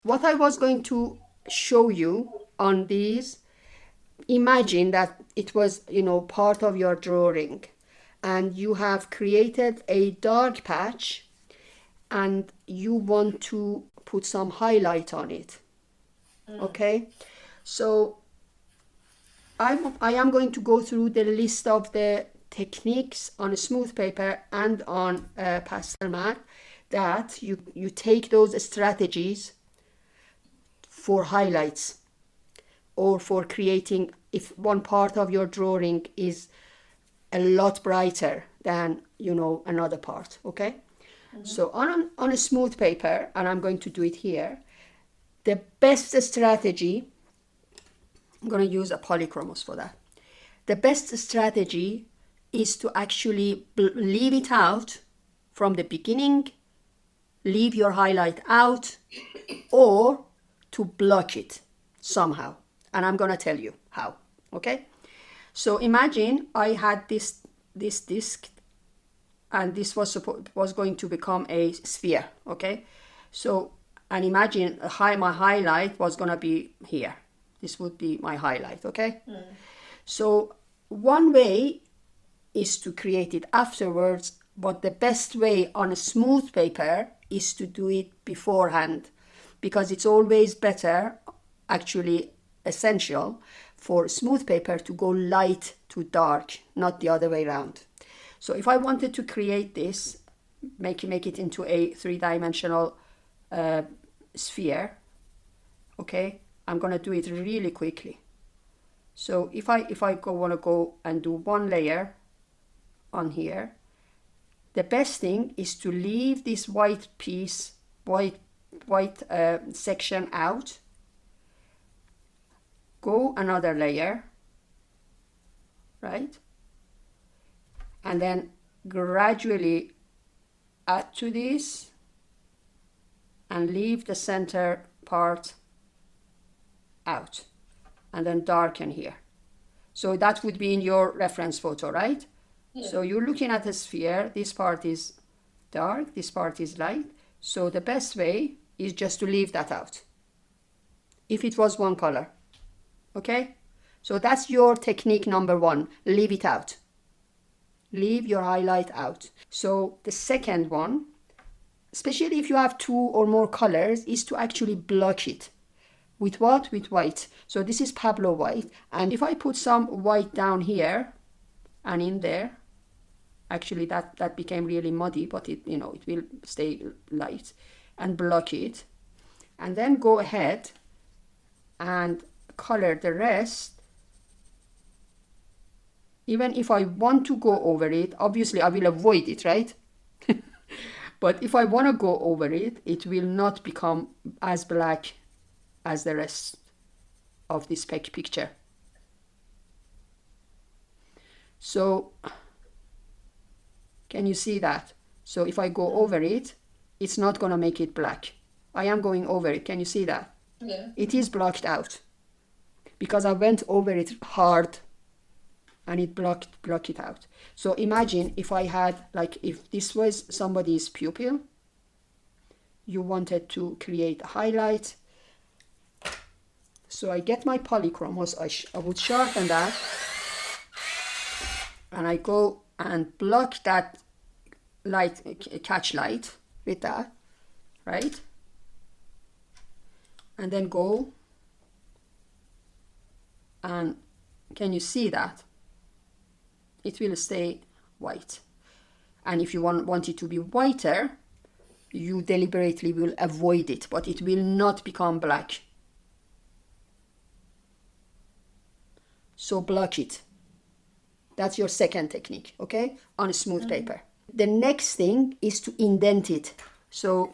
what I was going to show you on these, imagine that it was, part of your drawing and you have created a dark patch and you want to put some highlight on it. Okay, so I am going to go through the list of the techniques on a smooth paper and on Pastelmat, that you take those strategies for highlights or for creating, if one part of your drawing is a lot brighter than another part. Okay, so on a smooth paper, and I'm going to do it here, the best strategy, I'm going to use a polychromos for that. The best strategy is to actually leave it out from the beginning, leave your highlight out, or to block it somehow. And I'm going to tell you how. Okay? So imagine I had this disc, and this was going to become a sphere. Okay? So, and imagine my highlight was going to be here. This would be my highlight. Okay? So one way is to create it afterwards, but the best way on a smooth paper is to do it beforehand, because it's always better, actually essential, for smooth paper to go light to dark, not the other way around. So if I wanted to create this, make it into a three-dimensional sphere, okay, I'm gonna do it really quickly. So if I want to go and do one layer on here, the best thing is to leave this white piece, white section out, go another layer, right, and then gradually add to this and leave the center part out, and then darken here. So that would be in your reference photo, right? Yeah. So you're looking at a sphere, this part is dark, this part is light. So the best way is just to leave that out, if it was one color. Okay? So that's your technique number one, leave it out. Leave your highlight out. So the second one, especially if you have two or more colors, is to actually block it. With what? With white. So this is Pablo white. And if I put some white down here and in there, actually that became really muddy, but it will stay light, and block it. And then go ahead and color the rest. Even if I want to go over it, obviously I will avoid it, right? But if I want to go over it, it will not become as black as the rest of this picture. So can you see that? So if I go over it, it's not going to make it black. I am going over it. Can you see that? Yeah. It is blocked out because I went over it hard and it blocked it out. So imagine if I had, like, if this was somebody's pupil, you wanted to create a highlight. So I get my polychromos, I would sharpen that, and I go and block that light, catch light with that, right? And then go, and can you see that? It will stay white. And if you want it to be whiter, you deliberately will avoid it, but it will not become black. So block it. That's your second technique, okay? On a smooth paper. The next thing is to indent it. So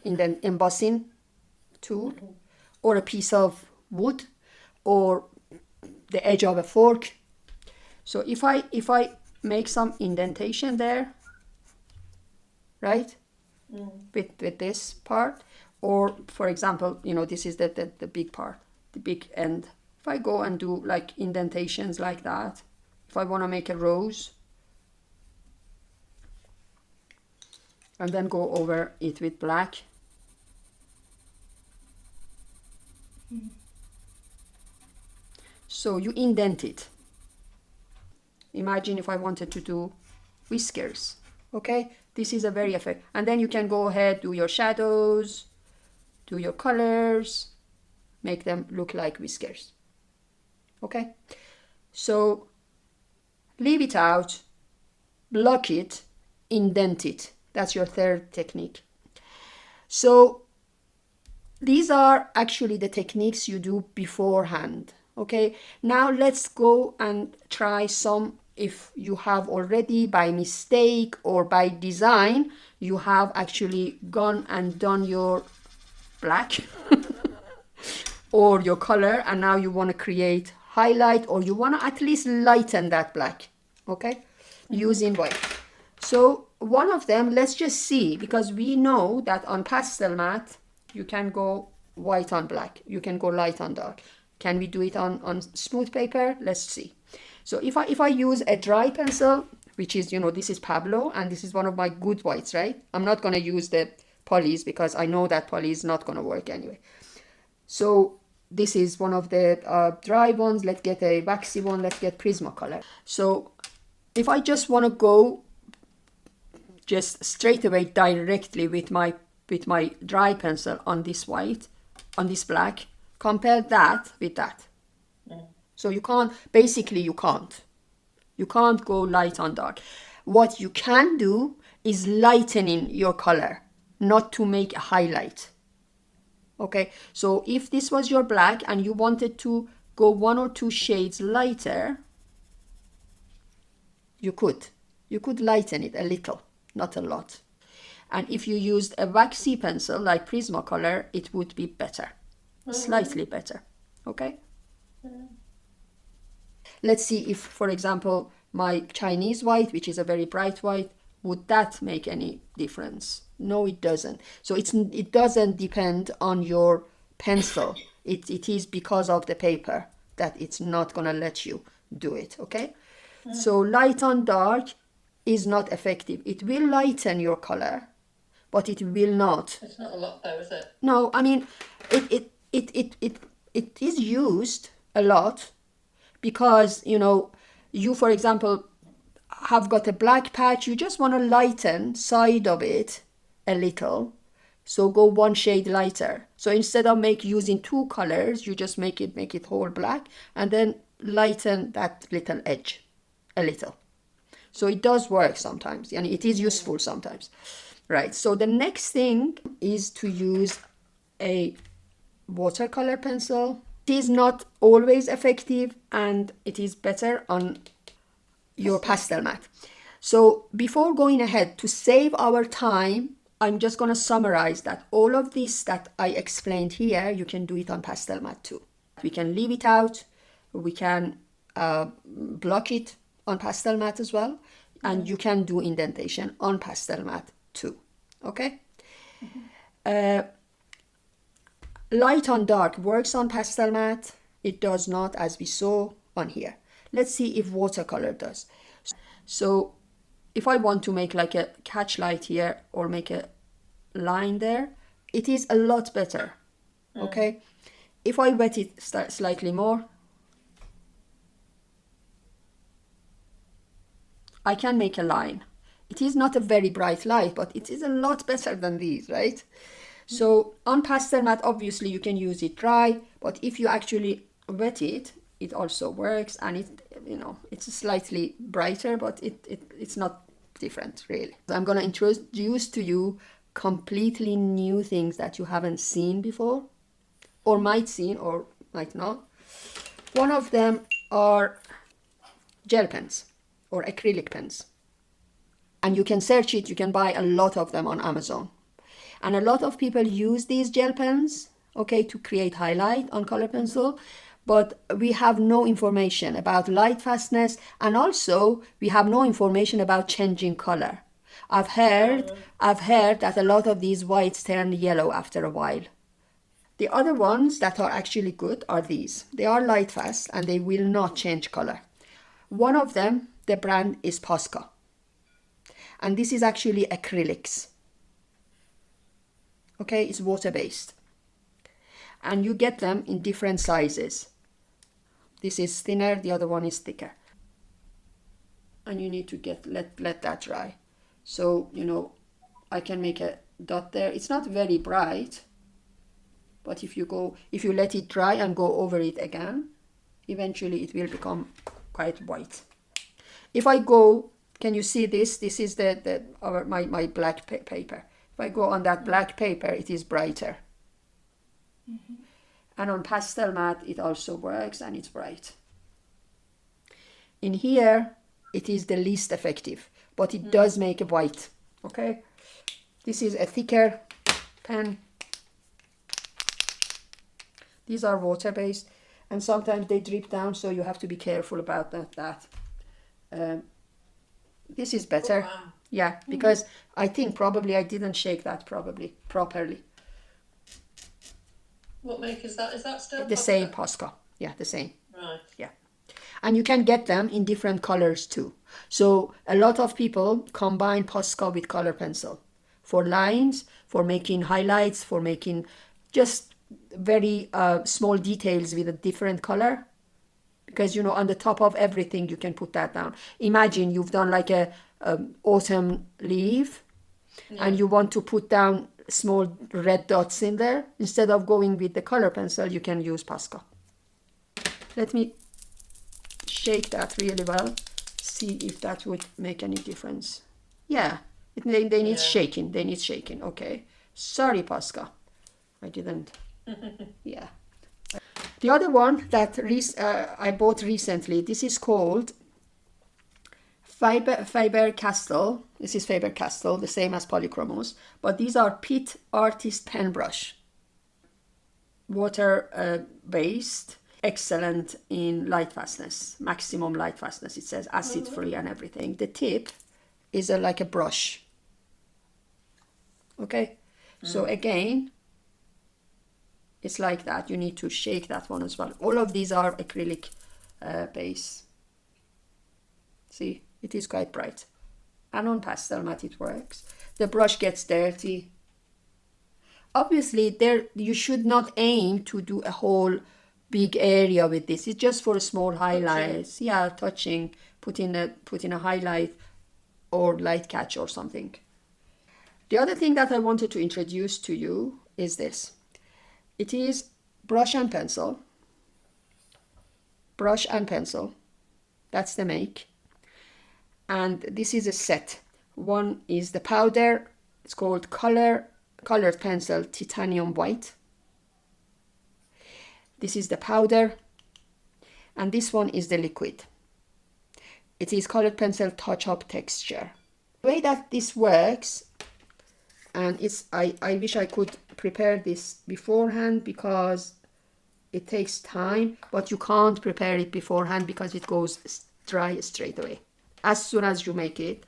indent, embossing tool, or a piece of wood, or the edge of a fork. So if I make some indentation there, right, with this part, or for example, this is the big part, the big end. If I go and do like indentations like that, if I want to make a rose, and then go over it with black, So you indent it. Imagine if I wanted to do whiskers. Okay, this is a very effective. And then you can go ahead, do your shadows, do your colors, make them look like whiskers. Okay, so leave it out, block it, indent it. That's your third technique. So these are actually the techniques you do beforehand. Okay, now let's go and try some. If you have already by mistake or by design, you have actually gone and done your black or your color, and now you want to create highlight, or you want to at least lighten that black, okay, using white. So one of them, let's just see, because we know that on Pastelmat you can go white on black, you can go light on dark. Can we do it on smooth paper? Let's see. So if I use a dry pencil, which is, you know, this is Pablo, and this is one of my good whites, right? I'm not going to use the polys because I know that poly is not going to work anyway. So this is one of the dry ones. Let's get a waxy one. Let's get Prismacolor. So if I just want to go just straight away directly with my dry pencil on this white, on this black, compare that with that. So you can't, basically you can't go light on dark. What you can do is lightening your color, not to make a highlight. Okay, so if this was your black and you wanted to go 1 or 2 shades lighter, you could lighten it a little, not a lot. And if you used a waxy pencil like Prismacolor, it would be better, slightly better. Okay. Let's see if, for example, my Chinese white, which is a very bright white, would that make any difference? No, it doesn't. So it doesn't depend on your pencil. It is because of the paper that it's not going to let you do it, okay? So light on dark is not effective. It will lighten your color, but it will not. It's not a lot though, is it? No, I mean, it is used a lot because, you know, you, for example, have got a black patch, you just want to lighten side of it a little, so go 1 shade lighter. So instead of using 2 colors, you just make it whole black, and then lighten that little edge a little. So it does work sometimes, and it is useful sometimes, right? So the next thing is to use a watercolor pencil. It is not always effective, and it is better on your Pastelmat. So before going ahead, to save our time, I'm just going to summarize that all of this that I explained here, you can do it on Pastelmat too. We can leave it out, we can block it on Pastelmat as well, and you can do indentation on Pastelmat too. Okay. Light on dark works on Pastelmat. It does not, as we saw on here. Let's see if watercolor does. So if I want to make like a catchlight here or make a line there, it is a lot better. Okay. If I wet it slightly more, I can make a line. It is not a very bright light, but it is a lot better than these, right? So on Pastelmat, obviously you can use it dry, but if you actually wet it, it also works, and it, you know, it's slightly brighter, but it's not different really. I'm going to introduce to you completely new things that you haven't seen before, or might seen or might not. One of them are gel pens or acrylic pens, and you can search it. You can buy a lot of them on Amazon, and a lot of people use these gel pens, okay, to create highlight on color pencil. But we have no information about light fastness, and also we have no information about changing color. I've heard that a lot of these whites turn yellow after a while. The other ones that are actually good are these. They are light fast and they will not change color. One of them, the brand is Posca, and this is actually acrylics. Okay, it's water based. And you get them in different sizes. This is thinner, the other one is thicker. And you need to let that dry. So, you know, I can make a dot there. It's not very bright, but if you let it dry and go over it again, eventually it will become quite white. If I go, can you see this? This is my black paper. If I go on that black paper, it is brighter. Mm-hmm. And on Pastelmat, it also works and it's bright. In here, it is the least effective, but it does make a white. Okay, this is a thicker pen. These are water-based, and sometimes they drip down, so you have to be careful about that. This is better. Oh, wow. Yeah, because I think probably I didn't shake that properly. What make is that? Is that still the same Posca? Yeah, the same. Right. Yeah. And you can get them in different colors too. So a lot of people combine Posca with color pencil for lines, for making highlights, for making just very small details with a different color. Because, you know, on the top of everything, you can put that down. Imagine you've done like a autumn leaf, yeah, and you want to put down small red dots in there. Instead of going with the color pencil, you can use Posca. Let me shake that really well. See if that would make any difference. Yeah, they need shaking. They need shaking. Okay. Sorry, Posca. I didn't. Yeah. The other one that I bought recently, this is called Faber-Castell. This is Faber-Castell, the same as Polychromos, but these are Pitt Artist Pen Brush. Water-based, excellent in light fastness, maximum light fastness. It says acid-free and everything. The tip is like a brush. Okay, so again, it's like that. You need to shake that one as well. All of these are acrylic base. See, it is quite bright. And on Pastelmat it works. The brush gets dirty. Obviously, you should not aim to do a whole big area with this. It's just for small highlights. Yeah, touching, put in a highlight or light catch or something. The other thing that I wanted to introduce to you is this. It is brush and pencil. Brush and pencil. That's the make. And this is a set. One is the powder. It's called colored pencil titanium white. This is the powder. And this one is the liquid. It is colored pencil touch-up texture. The way that this works, and I wish I could prepare this beforehand because it takes time, but you can't prepare it beforehand because it goes dry straight away. As soon as you make it,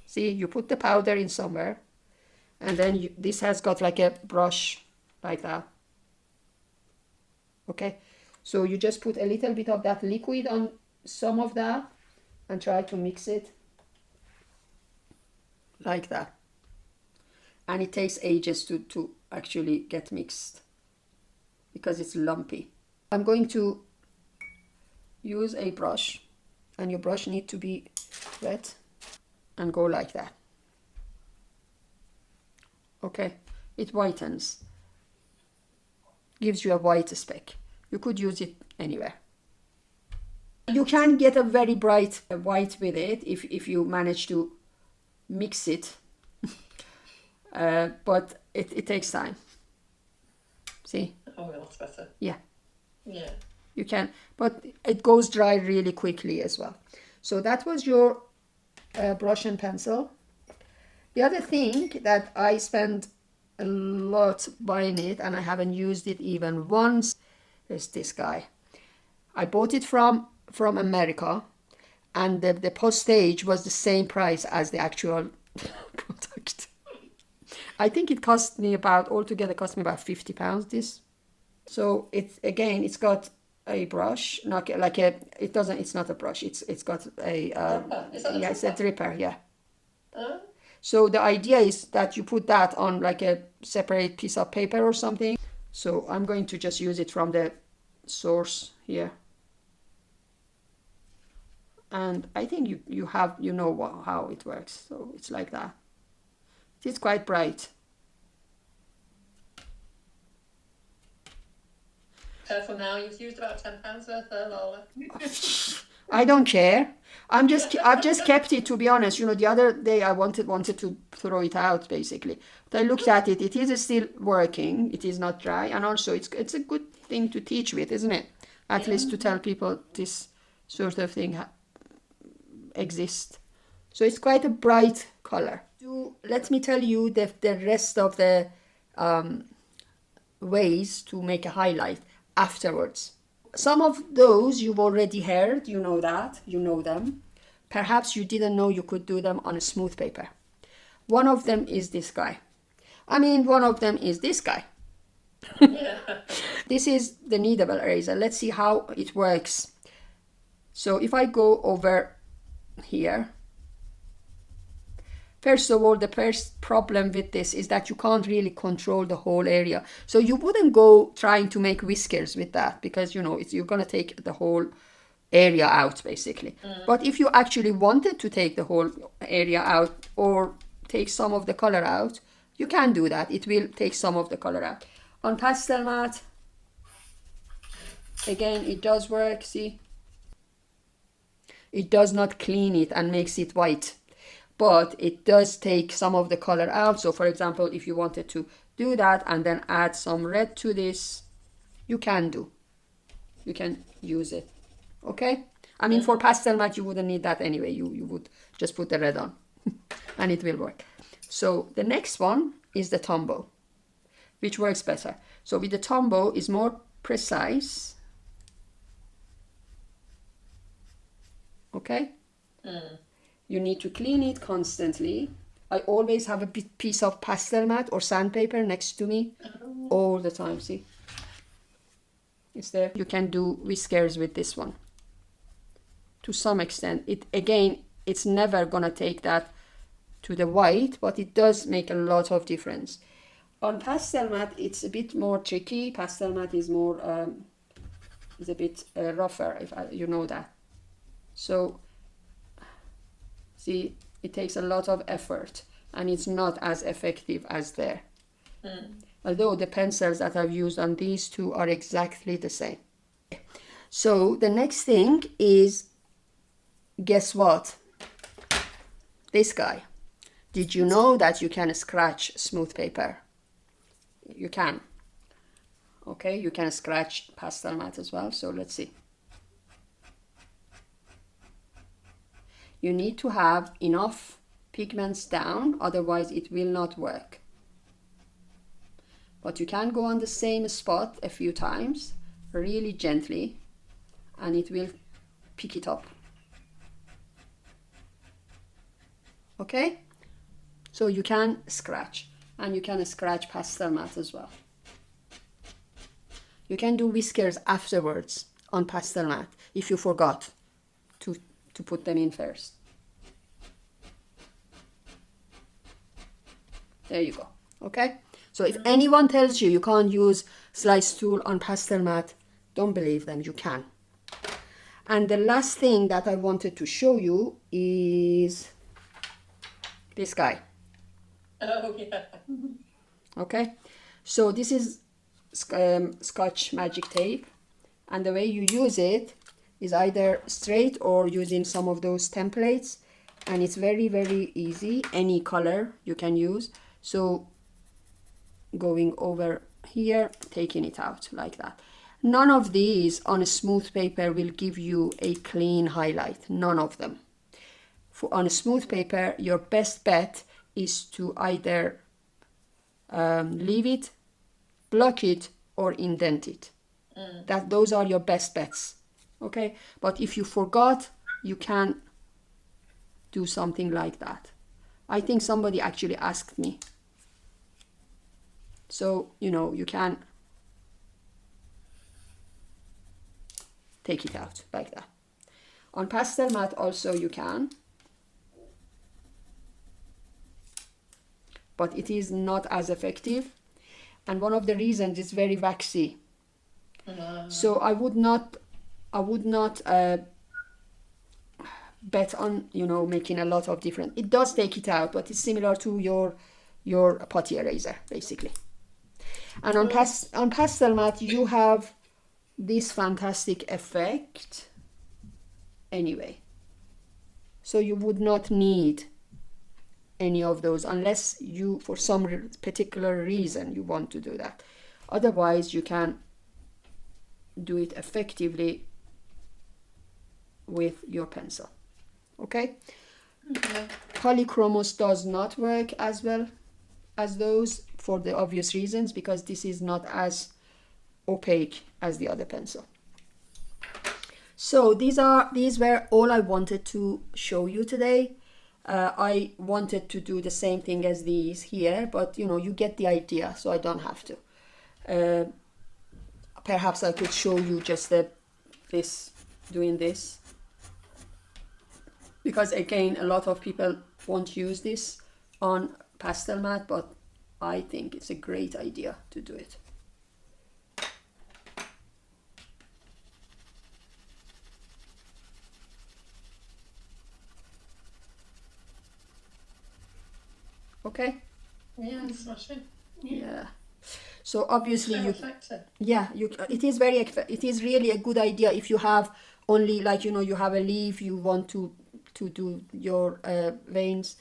see, you put the powder in somewhere, and then this has got like a brush like that. Okay, so you just put a little bit of that liquid on some of that and try to mix it like that. And it takes ages to actually get mixed because it's lumpy. I'm going to use a brush, and your brush needs to be wet, and go like that. Okay, it whitens, gives you a white speck. You could use it anywhere. You can get a very bright white with it if you manage to mix it. But it takes time. See? Oh, that's better. Yeah. Yeah. You can, but it goes dry really quickly as well. So that was your brush and pencil. The other thing that I spent a lot buying it, and I haven't used it even once, is this guy. I bought it from America, and the postage was the same price as the actual product. I think it cost me altogether cost me about £50 this. So it's got a brush, not like it's not a brush, it's got a it's a dripper, yeah. So the idea is that you put that on like a separate piece of paper or something. So I'm going to just use it from the source here. And I think you know how it works. So it's like that. It is quite bright. Careful now, you've used about £10 worth there, Lola. I don't care. I've just kept it, to be honest. You know, the other day I wanted to throw it out basically. But I looked at it. It is still working. It is not dry, and also it's a good thing to teach with, isn't it? At least to tell people this sort of thing exists. So it's quite a bright color. Let me tell you the rest of the ways to make a highlight afterwards. Some of those you've already heard, you know them. Perhaps you didn't know you could do them on a smooth paper. One of them is this guy. One of them is this guy. Yeah. This is the kneadable eraser. Let's see how it works. So if I go over here, first of all, the first problem with this is that you can't really control the whole area. So you wouldn't go trying to make whiskers with that, because you're going to take the whole area out basically. But if you actually wanted to take the whole area out or take some of the color out, you can do that. It will take some of the color out. On Pastelmat, again, it does work, see? It does not clean it and makes it white, but it does take some of the color out. So for example, if you wanted to do that and then add some red to this, you can use it. Okay, for Pastelmat you wouldn't need that anyway. You would just put the red on and it will work. So the next one is the Tombow, which works better. So with the Tombow is more precise. Okay. You need to clean it constantly. I always have a piece of Pastelmat or sandpaper next to me all the time. See, it's there. You can do whiskers with this one to some extent. It's never gonna take that to the white, but it does make a lot of difference. On Pastelmat, it's a bit more tricky. Pastelmat is more is a bit rougher, you know that. So see, it takes a lot of effort and it's not as effective as there. Although the pencils that I've used on these two are exactly the same. So the next thing is, guess what? This guy. Did you know that you can scratch smooth paper? You can. Okay, you can scratch Pastelmat as well. So let's see. You need to have enough pigments down, otherwise it will not work. But you can go on the same spot a few times, really gently, and it will pick it up. Okay? So you can scratch, and you can scratch Pastelmat as well. You can do whiskers afterwards on Pastelmat if you forgot to put them in first. There you go. Okay? So if anyone tells you you can't use slice tool on Pastelmat, don't believe them. You can. And the last thing that I wanted to show you is this guy. Oh, yeah. Okay? So this is Scotch magic tape, and the way you use it is either straight or using some of those templates, and it's very, very easy. Any color you can use. So going over here, taking it out like that. None of these on a smooth paper will give you a clean highlight. None of them. On a smooth paper, your best bet is to either leave it, block it, or indent it. Those are your best bets. Okay, but if you forgot, you can do something like that. I think somebody actually asked me. So, you can take it out like that. On Pastelmat also you can. But it is not as effective. and one of the reasons is very waxy. So I would not bet on, you know, making a lot of different. It does take it out, but it's similar to your putty eraser basically. And on Pastelmat you have this fantastic effect anyway, so you would not need any of those unless you, for some particular reason, you want to do that. Otherwise you can do it effectively with your pencil. Okay. Polychromos does not work as well as those for the obvious reasons, because this is not as opaque as the other pencil. So these were all I wanted to show you today. I wanted to do the same thing as these here, but you know, you get the idea, so I don't have to. Perhaps I could show you just doing this, because again, a lot of people won't use this on Pastelmat, but I think it's a great idea to do it. Okay. Yeah, smashing. Yeah. So obviously So you, effective. yeah, it is it is really a good idea if you have only, like, you know, you have a leaf, you want to do your veins,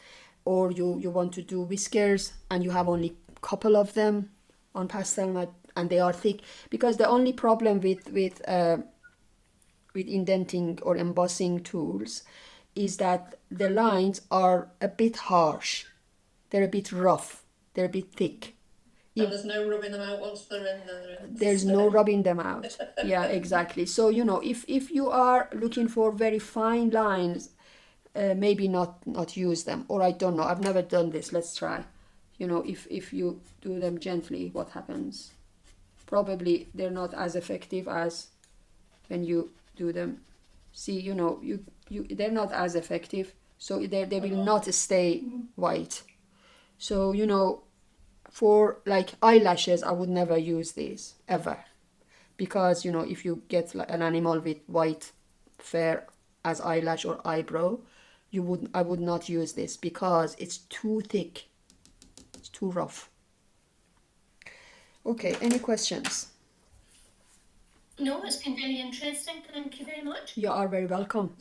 or you want to do whiskers and you have only a couple of them on Pastelmat and they are thick, because the only problem with indenting or embossing tools is that the lines are a bit harsh, they're a bit rough, they're a bit thick. And there's no rubbing them out once they're in. There's no rubbing them out. Yeah, exactly. So, you know, if you are looking for very fine lines, maybe not use them. Or I don't know, I've never done this. Let's try. You know, if you do them gently, what happens? Probably they're not as effective as when you do them. See, you know, they're not as effective, so they will not stay white. So, you know, for like eyelashes, I would never use these ever, because, you know, if you get like an animal with white fur as eyelash or eyebrow, I would not use this because it's too thick, it's too rough. Okay, any questions? No, it's been very interesting. Thank you very much. You are very welcome.